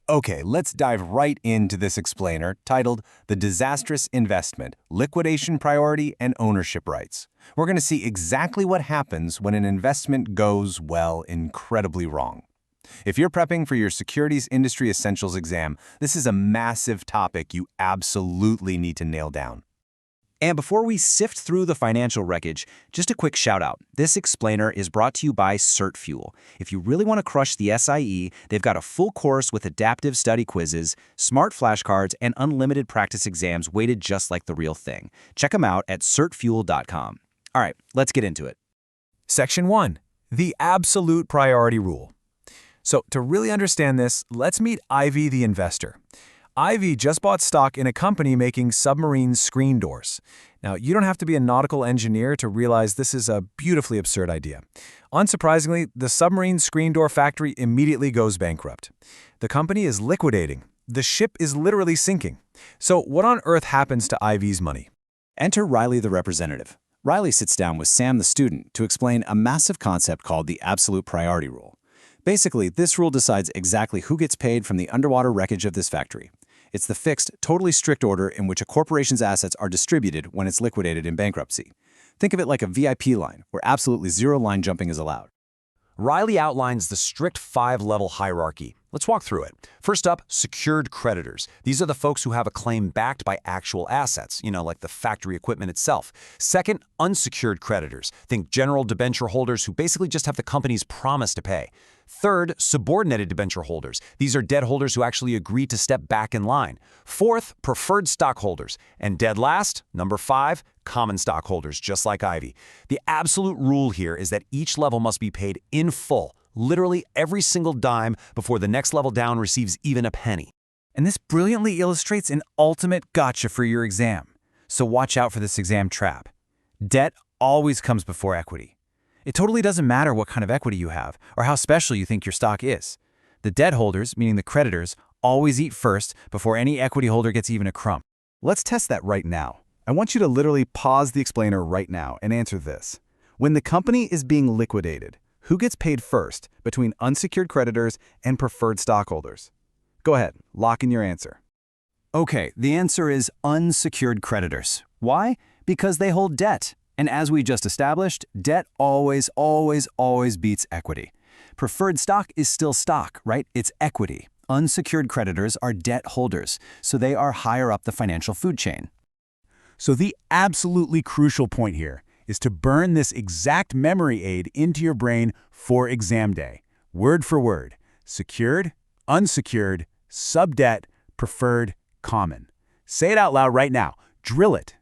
Okay, let's dive right into this explainer titled The Disastrous Investment, Liquidation Priority and Ownership Rights. We're going to see exactly what happens when an investment goes, well, incredibly wrong. If you're prepping for your Securities Industry Essentials exam, this is a massive topic you absolutely need to nail down. And before we sift through the financial wreckage, just a quick shout out. This explainer is brought to you by CertFuel. If you really want to crush the SIE, they've got a full course with adaptive study quizzes, smart flashcards, and unlimited practice exams weighted just like the real thing. Check them out at certfuel.com. All right, let's get into it. Section 1. The Absolute Priority Rule. So to really understand this, let's meet Ivy the investor. Ivy just bought stock in a company making submarine screen doors. Now, you don't have to be a nautical engineer to realize this is a beautifully absurd idea. Unsurprisingly, the submarine screen door factory immediately goes bankrupt. The company is liquidating. The ship is literally sinking. So what on earth happens to Ivy's money? Enter Riley the representative. Riley sits down with Sam the student to explain a massive concept called the Absolute Priority Rule. Basically, this rule decides exactly who gets paid from the underwater wreckage of this factory. It's the fixed, totally strict order in which a corporation's assets are distributed when it's liquidated in bankruptcy. Think of it like a VIP line, where absolutely zero line jumping is allowed. Riley outlines the strict 5-level hierarchy. Let's walk through it. First up, secured creditors. These are the folks who have a claim backed by actual assets, like the factory equipment itself. Second, unsecured creditors. Think general debenture holders who basically just have the company's promise to pay. Third, subordinated debenture holders. These are debt holders who actually agree to step back in line. Fourth, preferred stockholders. And dead last, number 5, common stockholders, just like Ivy. The absolute rule here is that each level must be paid in full, literally every single dime before the next level down receives even a penny. And this brilliantly illustrates an ultimate gotcha for your exam. So watch out for this exam trap. Debt always comes before equity. It totally doesn't matter what kind of equity you have or how special you think your stock is. The debt holders, meaning the creditors, always eat first before any equity holder gets even a crumb. Let's test that right now. I want you to literally pause the explainer right now and answer this. When the company is being liquidated, who gets paid first between unsecured creditors and preferred stockholders? Go ahead, lock in your answer. Okay, the answer is unsecured creditors. Why? Because they hold debt. And as we just established, debt always beats equity. Preferred stock is still stock, right? It's equity. Unsecured creditors are debt holders, so they are higher up the financial food chain. So the absolutely crucial point here is to burn this exact memory aid into your brain for exam day. Word for word: secured, unsecured, subdebt, preferred, common. Say it out loud right now. Drill it.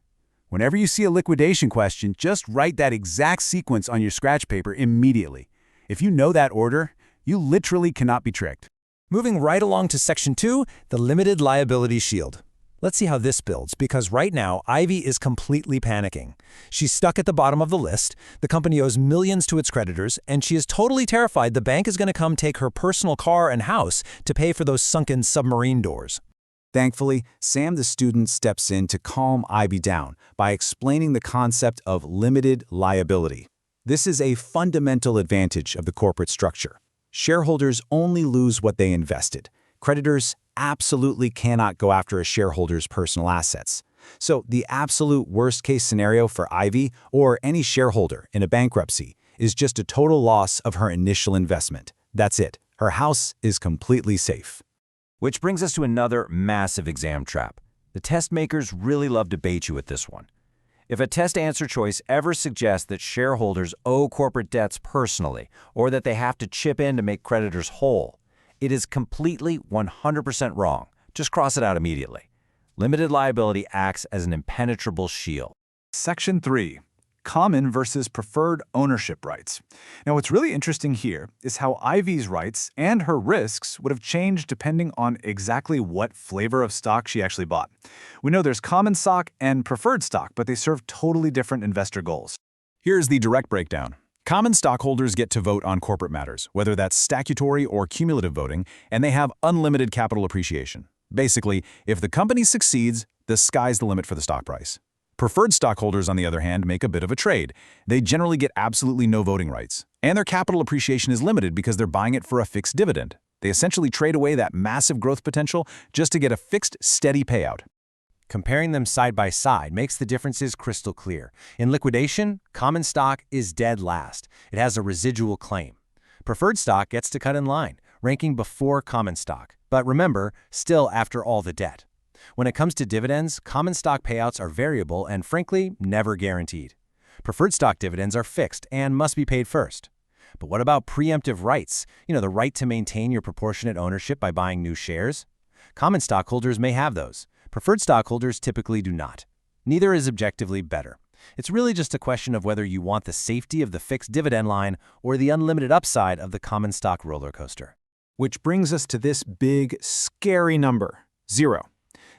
Whenever you see a liquidation question, just write that exact sequence on your scratch paper immediately. If you know that order, you literally cannot be tricked. Moving right along to Section 2, the Limited Liability Shield. Let's see how this builds, because right now, Ivy is completely panicking. She's stuck at the bottom of the list, the company owes millions to its creditors, and she is totally terrified the bank is going to come take her personal car and house to pay for those sunken submarine doors. Thankfully, Sam the student steps in to calm Ivy down by explaining the concept of limited liability. This is a fundamental advantage of the corporate structure. Shareholders only lose what they invested. Creditors absolutely cannot go after a shareholder's personal assets. So the absolute worst-case scenario for Ivy or any shareholder in a bankruptcy is just a total loss of her initial investment. That's it. Her house is completely safe. Which brings us to another massive exam trap. The test makers really love to bait you with this one. If a test answer choice ever suggests that shareholders owe corporate debts personally, or that they have to chip in to make creditors whole, it is completely 100% wrong. Just cross it out immediately. Limited liability acts as an impenetrable shield. Section 3. Common versus preferred ownership rights. Now, what's really interesting here is how Ivy's rights and her risks would have changed depending on exactly what flavor of stock she actually bought. We know there's common stock and preferred stock, but they serve totally different investor goals. Here's the direct breakdown. Common stockholders get to vote on corporate matters, whether that's statutory or cumulative voting, and they have unlimited capital appreciation. Basically, if the company succeeds, the sky's the limit for the stock price. Preferred stockholders, on the other hand, make a bit of a trade. They generally get absolutely no voting rights, and their capital appreciation is limited because they're buying it for a fixed dividend. They essentially trade away that massive growth potential just to get a fixed, steady payout. Comparing them side by side makes the differences crystal clear. In liquidation, common stock is dead last. It has a residual claim. Preferred stock gets to cut in line, ranking before common stock. But remember, still after all the debt. When it comes to dividends, common stock payouts are variable and, frankly, never guaranteed. Preferred stock dividends are fixed and must be paid first. But what about preemptive rights? The right to maintain your proportionate ownership by buying new shares? Common stockholders may have those. Preferred stockholders typically do not. Neither is objectively better. It's really just a question of whether you want the safety of the fixed dividend line or the unlimited upside of the common stock roller coaster. Which brings us to this big, scary number, 0.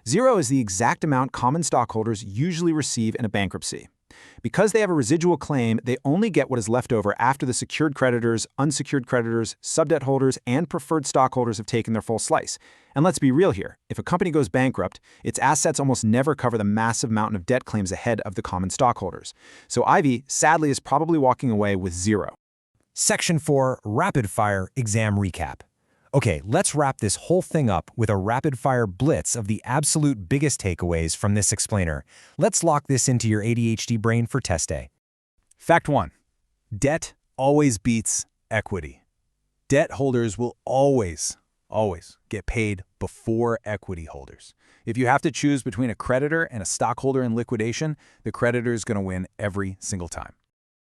0 is the exact amount common stockholders usually receive in a bankruptcy. Because they have a residual claim, they only get what is left over after the secured creditors, unsecured creditors, subdebt holders, and preferred stockholders have taken their full slice. And let's be real here. If a company goes bankrupt, its assets almost never cover the massive mountain of debt claims ahead of the common stockholders. So Ivy, sadly, is probably walking away with 0. Section 4, Rapid Fire Exam Recap. Okay, let's wrap this whole thing up with a rapid-fire blitz of the absolute biggest takeaways from this explainer. Let's lock this into your ADHD brain for test day. Fact 1. Debt always beats equity. Debt holders will always get paid before equity holders. If you have to choose between a creditor and a stockholder in liquidation, the creditor is going to win every single time.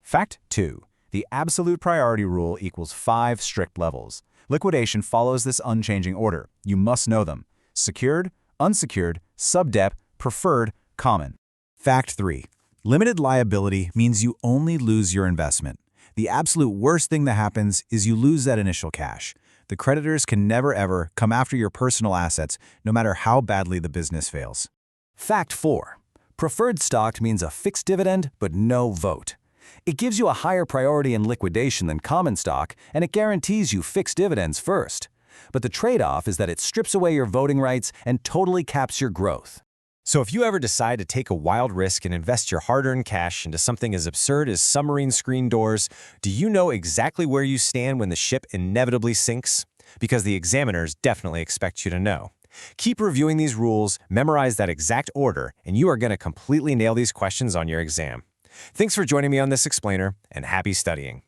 Fact 2. The absolute priority rule equals 5 strict levels. Liquidation follows this unchanging order. You must know them: secured, unsecured, subdebt, preferred, common. Fact 3. Limited liability means you only lose your investment. The absolute worst thing that happens is you lose that initial cash. The creditors can never ever come after your personal assets, no matter how badly the business fails. Fact 4. Preferred stock means a fixed dividend but no vote. It gives you a higher priority in liquidation than common stock, and it guarantees you fixed dividends first. But the trade-off is that it strips away your voting rights and totally caps your growth. So if you ever decide to take a wild risk and invest your hard-earned cash into something as absurd as submarine screen doors, do you know exactly where you stand when the ship inevitably sinks? Because the examiners definitely expect you to know. Keep reviewing these rules, memorize that exact order, and you are going to completely nail these questions on your exam. Thanks for joining me on this explainer, and happy studying.